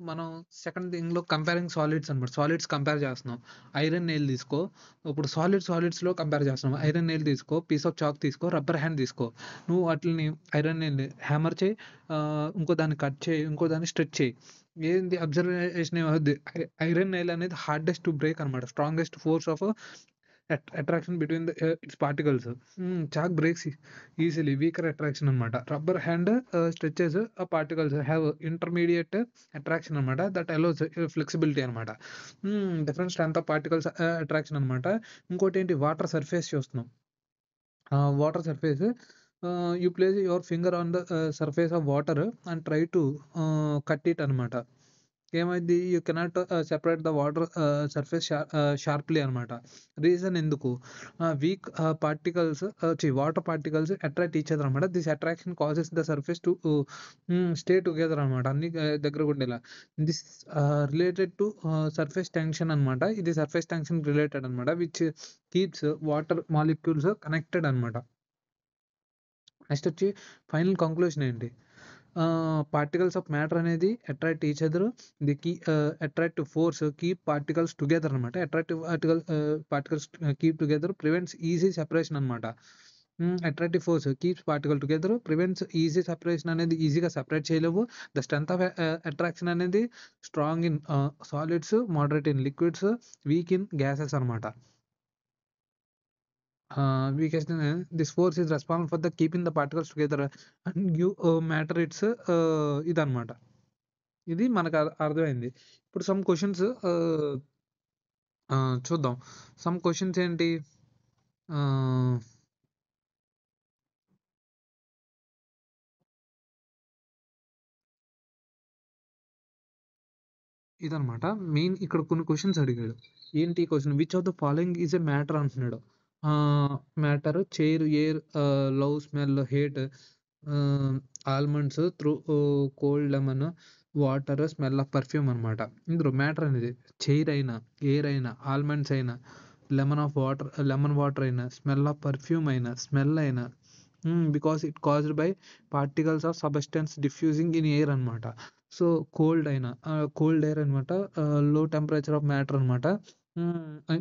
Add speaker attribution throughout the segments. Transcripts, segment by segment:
Speaker 1: మనం second థింగ్‌లో comparing solids అనమాట. Solids compare చేస్తున్నాం. ఐరన్ నెయిల్ తీసుకో. ఇప్పుడు సాలిడ్స్‌లో కంపేర్ చేస్తున్నాం. ఐరన్ నెయిల్ తీసుకో, పీస్ ఆఫ్ చాక్ తీసుకో, రబ్బర్ హ్యాండ్ తీసుకో. నువ్వు వాటిల్ని ఐరన్ నెయిల్‌ని హ్యామర్ చేయి, ఇంకో దాన్ని కట్ చేయి, ఇంకో దాన్ని స్ట్రెచ్ చేయి. ఏంది అబ్జర్వేషన్ ఏమవుద్ది? ఐరన్ నెయిల్ అనేది హార్డెస్ట్ టు బ్రేక్ అనమాట. Strongest force of attraction between its particles. Chalk breaks easily, weaker attraction అనమాట. Rubber hand stretches particles have intermediate attraction అనమాట. That allows flexibility అనమాట. Different strength of particles attraction అనమాట. ఇంకోటి ఏంటి, water surface చూస్తున్నాం. Water surface, you place your finger on the surface of water and try to cut it అనమాట. ఏమైద్ది, you cannot separate the water surface sharply అనమాట. Reason ఎందుకు, weak particles water particles attract each other అనమాట. This attraction causes the surface to stay together అనమాట, అన్ని దగ్గర ఉండేలా. This related to surface tension అనమాట. ఇది సర్ఫేస్ టెన్షన్ రిలేటెడ్ అనమాట, which keeps water molecules connected అనమాట. నెక్స్ట్ వచ్చి ఫైనల్ కంక్లూషన్ ఏంటి, పార్టికల్స్ ఆఫ్ మ్యాటర్ అనేది attract each other. The attractive force keep particles together అనమాట. Attractive particles keep together, prevents easy separation అనమాట. Attractive force keeps particle together, prevents easy separation అనేది ఈజీగా separate చేయలేవు. The strength of attraction అనేది strong in solids, moderate in liquids, weak in gases అనమాట. weakest this force is responsible for the keeping the particles together and give matter its ఇదనమాట. ఇది మనకు అర్థమైంది. ఇప్పుడు సమ్ క్వశ్చన్స్ చూద్దాం. Some questions ఏంటి, ఇదనమాట. మెయిన్ ఇక్కడ కొన్ని క్వశ్చన్స్ అడిగాడు. ఏంటి question, which of the following is a matter అంటున్నాడు. Matter, chair, air, love, smell, hate, almonds through cold lemon, water, smell of perfume అనమాట. ఇందులో మ్యాటర్ అనేది చైర్ అయినా, ఎయిర్ అయినా, ఆల్మండ్స్ అయినా, లెమన్ వాటర్ అయినా, స్మెల్ ఆఫ్ పర్ఫ్యూమ్ అయినా, smell అయినా, because it caused by particles of substance diffusing in air అనమాట. సో కోల్డ్ అయినా, కోల్డ్ ఎయిర్ అనమాట, లో టెంపరేచర్ ఆఫ్ మ్యాటర్ అనమాట.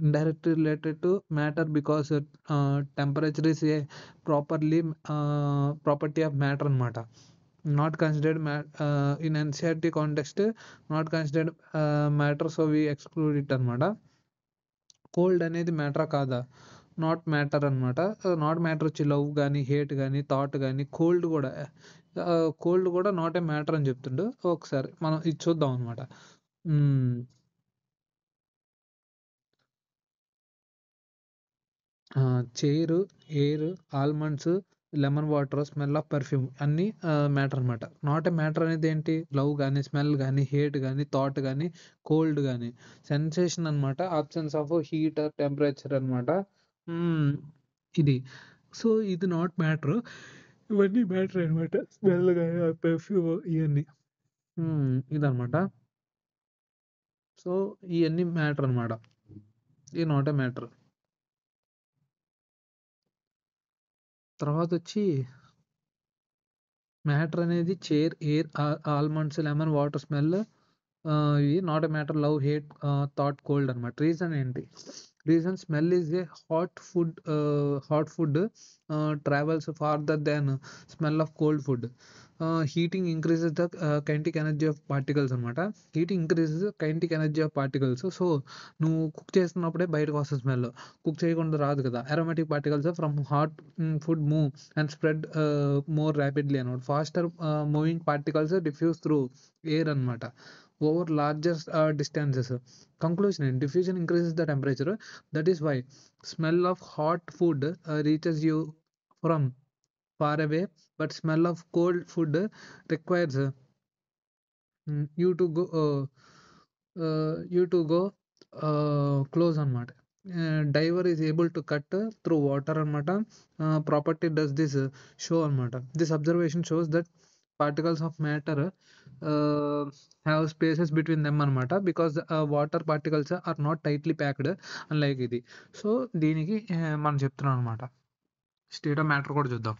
Speaker 1: Indirectly related to matter because temperature is a property of matter అనమాట. Not considered in NCERT context, not considered matter, so we exclude it అనమాట. Cold అనేది మ్యాటరా కాదా, not matter అనమాట. Not matter వచ్చి love కానీ, hate కానీ, థాట్ కానీ, కోల్డ్ కూడా నాట్ ఏ మ్యాటర్ అని చెప్తుండు. ఒకసారి మనం ఇది చూద్దాం అనమాట. Chair, air, almonds, lemon water, smell of perfume అన్నీ మ్యాటర్ అనమాట. నాట్ ఏ మ్యాటర్ అనేది ఏంటి, లవ్ కానీ, స్మెల్ కానీ, హేట్ కానీ, థాట్ కానీ, కోల్డ్ కానీ. సెన్సేషన్ అనమాట, ఆబ్సెన్స్ ఆఫ్ హీట్, టెంపరేచర్ అనమాట. ఇది సో ఇది నాట్ మ్యాటర్, ఇవన్నీ మ్యాటర్ అనమాట. స్మెల్ కానీ, పర్ఫ్యూమ్, ఇవన్నీ ఇదనమాట. సో ఇవన్నీ మ్యాటర్ అనమాట, ఇది నాట్ ఏ మ్యాటర్. తర్వాత వచ్చి మ్యాటర్ అనేది chair, air, almonds, lemon, water, smell, ఇవి not a matter. Love, hate, thought, cold అనమాట. రీజన్ ఏంటి, reason smell is a hot food travels farther than smell of cold food. Heating increases the kinetic energy of particles అనమాట. Heating increases kinetic energy of particles. So నువ్వు cook చేస్తున్నప్పుడే బయటకు వస్తుంది smell, cook చేయకుండా రాదు కదా. Aromatic particles from hot food move and spread more rapidly అనమాట. Faster moving particles diffuse through air అనమాట over largest distances. Conclusion, diffusion increases the temperature. That is why smell of hot food reaches you from far away, but smell of cold food requires you to go close అనమాట. Diver is able to cut through water అనమాట. Property does this show అనమాట. This observation shows that particles of matter have spaces between them అనమాట, because water particles are not tightly packed unlike ఇది. So దీనికి మనం చెప్తున్నాం అనమాట. State of matter కూడా చూద్దాం.